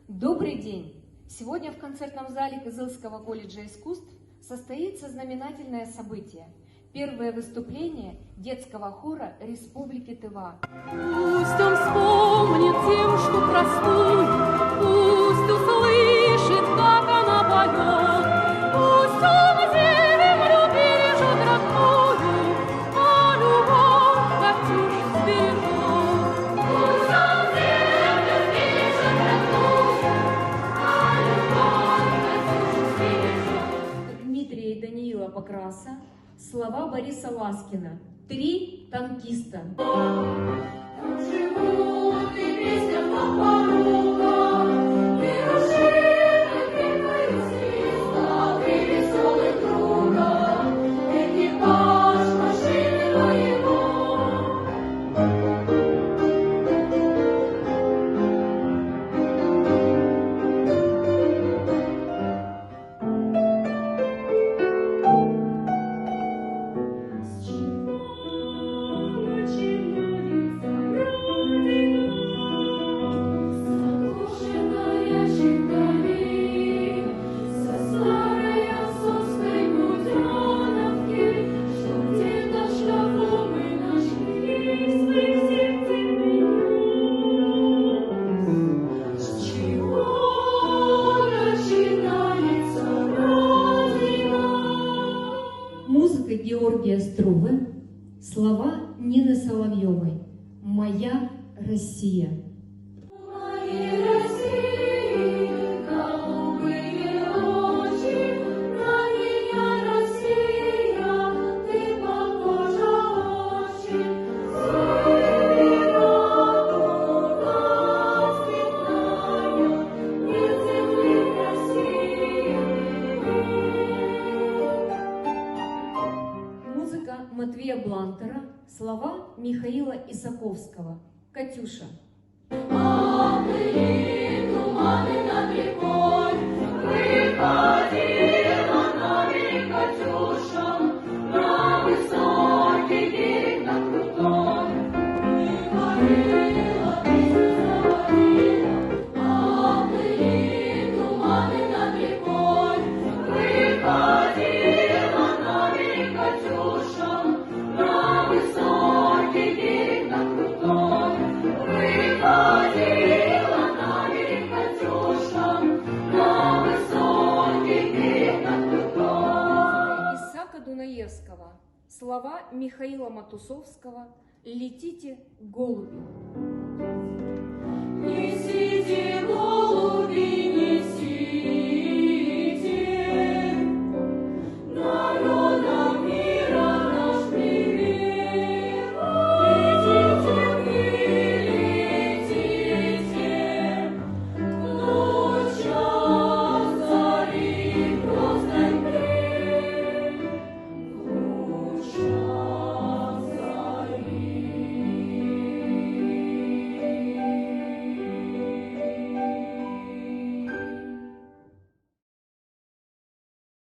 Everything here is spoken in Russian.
Добрый день! Сегодня в концертном зале Кызылского колледжа искусств состоится знаменательное событие – первое выступление детского хора Республики Тыва. Пусть он вспомнит девушку простую, пусть услышит, как она поет, пусть он землю бережет родную, а любовь Катюш сбережет. Пусть он землю бережет родную, а любовь Катюш сбережет. Дмитрия и Даниила Покраса, слова Бориса Ласкина. «Три танкиста». Живут и песням по порогам, и рушит крепкою свистом, и веселых кругом, экипаж машины воевой. С чего начинается Родина? Заглушенная щитами, со старой отцовской буденовки, что где-то в шкафу мы нашли своих сердце принес. С чего начинается Родина? Музыка Георгия Струве, слова Нины Соловьевой. «Моя Россия». Моей России голубые очи, на меня, Россия, ты похожа очень. Севера туда цветная, нет земли красивее. Музыка Матвея Блантера, слова Михаила Исаковского. «Катюша». Плыли туманы над рекой, выходила на берег Катюша, на высокий берег, на крутой. И говорила, песню заводила, плыли туманы над рекой, выходила на берег Катюша, на высокий берег, на крутой. Выходила на берег Катюша, на высокий берег, на крутой. Исаака Дунаевского, слова Михаила Матусовского. «Летите, голуби».